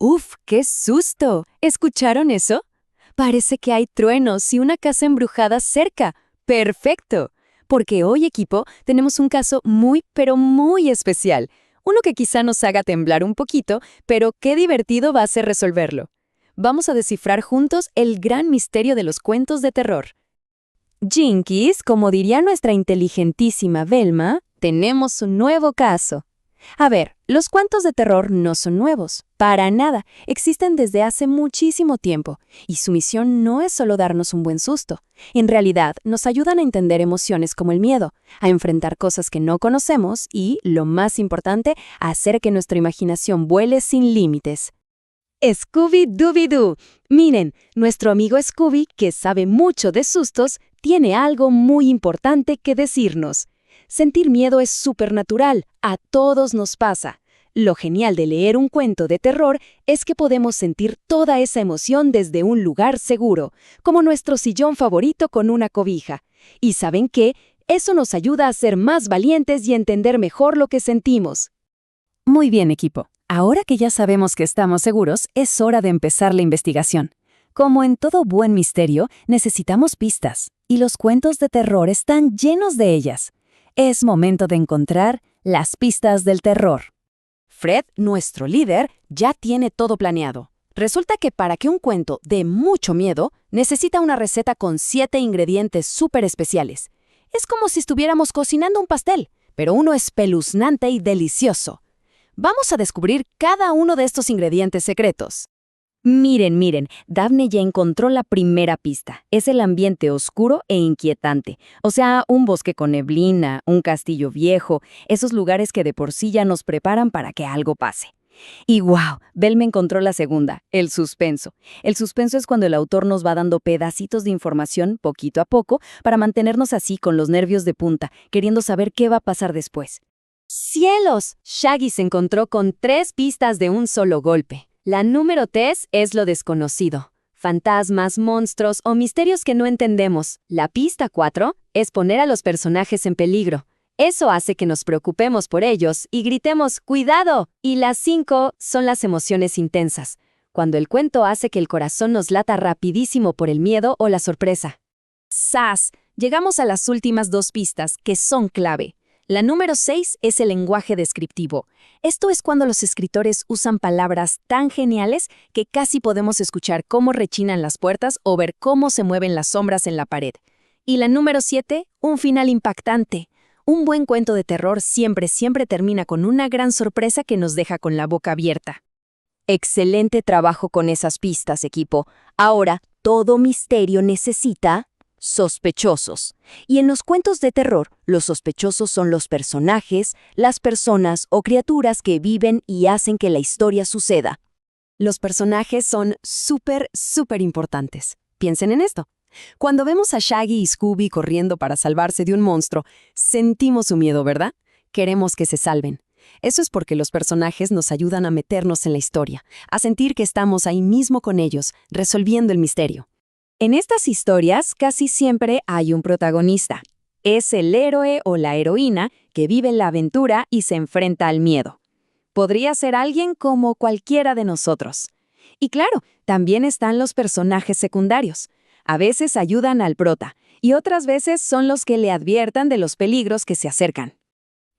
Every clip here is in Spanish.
¡Uf, qué susto! ¿Escucharon eso? Parece que hay truenos y una casa embrujada cerca. ¡Perfecto! Porque hoy, equipo, tenemos un caso muy, pero muy especial. Uno que quizá nos haga temblar un poquito, pero qué divertido va a ser resolverlo. Vamos a descifrar juntos el gran misterio de los cuentos de terror. Jinkies, como diría nuestra inteligentísima Velma, tenemos un nuevo caso. A ver, los cuentos de terror no son nuevos, para nada, existen desde hace muchísimo tiempo, y su misión no es solo darnos un buen susto. En realidad, nos ayudan a entender emociones como el miedo, a enfrentar cosas que no conocemos y, lo más importante, a hacer que nuestra imaginación vuele sin límites. Scooby-Dooby-Doo. Miren, nuestro amigo Scooby, que sabe mucho de sustos, tiene algo muy importante que decirnos. Sentir miedo es supernatural, a todos nos pasa. Lo genial de leer un cuento de terror es que podemos sentir toda esa emoción desde un lugar seguro, como nuestro sillón favorito con una cobija. ¿Y saben qué? Eso nos ayuda a ser más valientes y entender mejor lo que sentimos. Muy bien, equipo. Ahora que ya sabemos que estamos seguros, es hora de empezar la investigación. Como en todo buen misterio, necesitamos pistas, y los cuentos de terror están llenos de ellas. Es momento de encontrar las pistas del terror. Fred, nuestro líder, ya tiene todo planeado. Resulta que para que un cuento dé mucho miedo, necesita una receta con 7 ingredientes súper especiales. Es como si estuviéramos cocinando un pastel, pero uno espeluznante y delicioso. Vamos a descubrir cada uno de estos ingredientes secretos. Miren, Daphne ya encontró la primera pista. Es el ambiente oscuro e inquietante. O sea, un bosque con neblina, un castillo viejo, esos lugares que de por sí ya nos preparan para que algo pase. Y wow, Velma encontró la segunda, el suspenso. El suspenso es cuando el autor nos va dando pedacitos de información, poquito a poco, para mantenernos así con los nervios de punta, queriendo saber qué va a pasar después. ¡Cielos! Shaggy se encontró con 3 pistas de un solo golpe. La número 3 es lo desconocido. Fantasmas, monstruos o misterios que no entendemos. La pista 4 es poner a los personajes en peligro. Eso hace que nos preocupemos por ellos y gritemos ¡cuidado! Y las 5 son las emociones intensas, cuando el cuento hace que el corazón nos lata rapidísimo por el miedo o la sorpresa. ¡Sas! Llegamos a las últimas 2 pistas, que son clave. La número 6 es el lenguaje descriptivo. Esto es cuando los escritores usan palabras tan geniales que casi podemos escuchar cómo rechinan las puertas o ver cómo se mueven las sombras en la pared. Y la número 7, un final impactante. Un buen cuento de terror siempre termina con una gran sorpresa que nos deja con la boca abierta. Excelente trabajo con esas pistas, equipo. Ahora, todo misterio necesita sospechosos. Y en los cuentos de terror, los sospechosos son los personajes, las personas o criaturas que viven y hacen que la historia suceda. Los personajes son súper importantes. Piensen en esto. Cuando vemos a Shaggy y Scooby corriendo para salvarse de un monstruo, sentimos su miedo, ¿verdad? Queremos que se salven. Eso es porque los personajes nos ayudan a meternos en la historia, a sentir que estamos ahí mismo con ellos, resolviendo el misterio. En estas historias casi siempre hay un protagonista. Es el héroe o la heroína que vive la aventura y se enfrenta al miedo. Podría ser alguien como cualquiera de nosotros. Y claro, también están los personajes secundarios. A veces ayudan al prota y otras veces son los que le adviertan de los peligros que se acercan.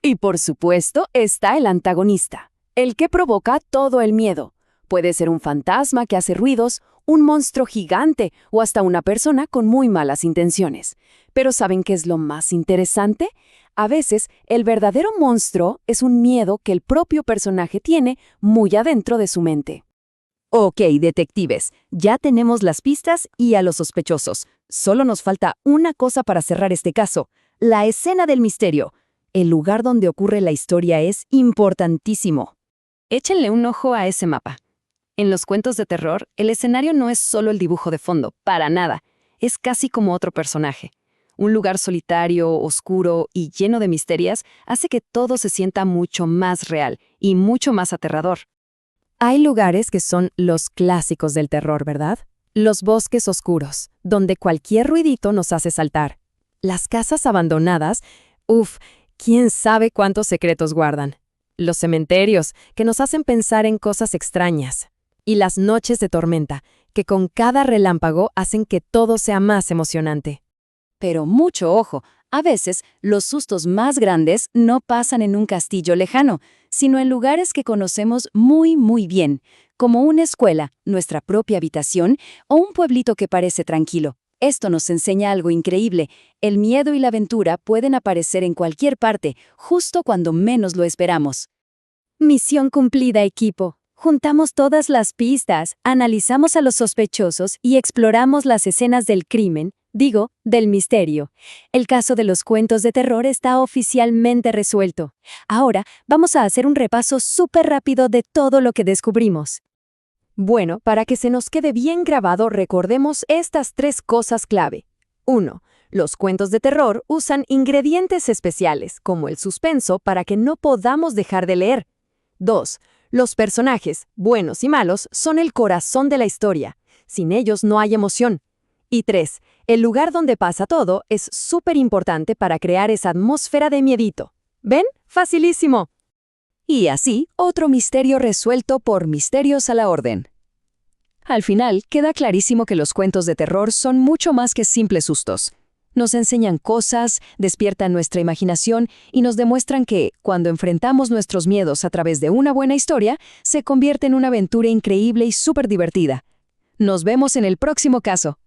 Y por supuesto está el antagonista, el que provoca todo el miedo. Puede ser un fantasma que hace ruidos, un monstruo gigante o hasta una persona con muy malas intenciones. Pero ¿saben qué es lo más interesante? A veces, el verdadero monstruo es un miedo que el propio personaje tiene muy adentro de su mente. Ok, detectives, ya tenemos las pistas y a los sospechosos. Solo nos falta una cosa para cerrar este caso: la escena del misterio. El lugar donde ocurre la historia es importantísimo. Échenle un ojo a ese mapa. En los cuentos de terror, el escenario no es solo el dibujo de fondo, para nada. Es casi como otro personaje. Un lugar solitario, oscuro y lleno de misterios hace que todo se sienta mucho más real y mucho más aterrador. Hay lugares que son los clásicos del terror, ¿verdad? Los bosques oscuros, donde cualquier ruidito nos hace saltar. Las casas abandonadas, quién sabe cuántos secretos guardan. Los cementerios, que nos hacen pensar en cosas extrañas. Y las noches de tormenta, que con cada relámpago hacen que todo sea más emocionante. Pero mucho ojo, a veces los sustos más grandes no pasan en un castillo lejano, sino en lugares que conocemos muy bien, como una escuela, nuestra propia habitación o un pueblito que parece tranquilo. Esto nos enseña algo increíble. El miedo y la aventura pueden aparecer en cualquier parte, justo cuando menos lo esperamos. Misión cumplida, equipo. Juntamos todas las pistas, analizamos a los sospechosos y exploramos las escenas del crimen, del misterio. El caso de los cuentos de terror está oficialmente resuelto. Ahora vamos a hacer un repaso súper rápido de todo lo que descubrimos. Bueno, para que se nos quede bien grabado, recordemos estas 3 cosas clave. 1. Los cuentos de terror usan ingredientes especiales, como el suspenso, para que no podamos dejar de leer. 2. Los personajes, buenos y malos, son el corazón de la historia. Sin ellos no hay emoción. Y 3. El lugar donde pasa todo es súper importante para crear esa atmósfera de miedito. ¿Ven? ¡Facilísimo! Y así, otro misterio resuelto por Misterios a la Orden. Al final, queda clarísimo que los cuentos de terror son mucho más que simples sustos. Nos enseñan cosas, despiertan nuestra imaginación y nos demuestran que, cuando enfrentamos nuestros miedos a través de una buena historia, se convierte en una aventura increíble y súper divertida. Nos vemos en el próximo caso.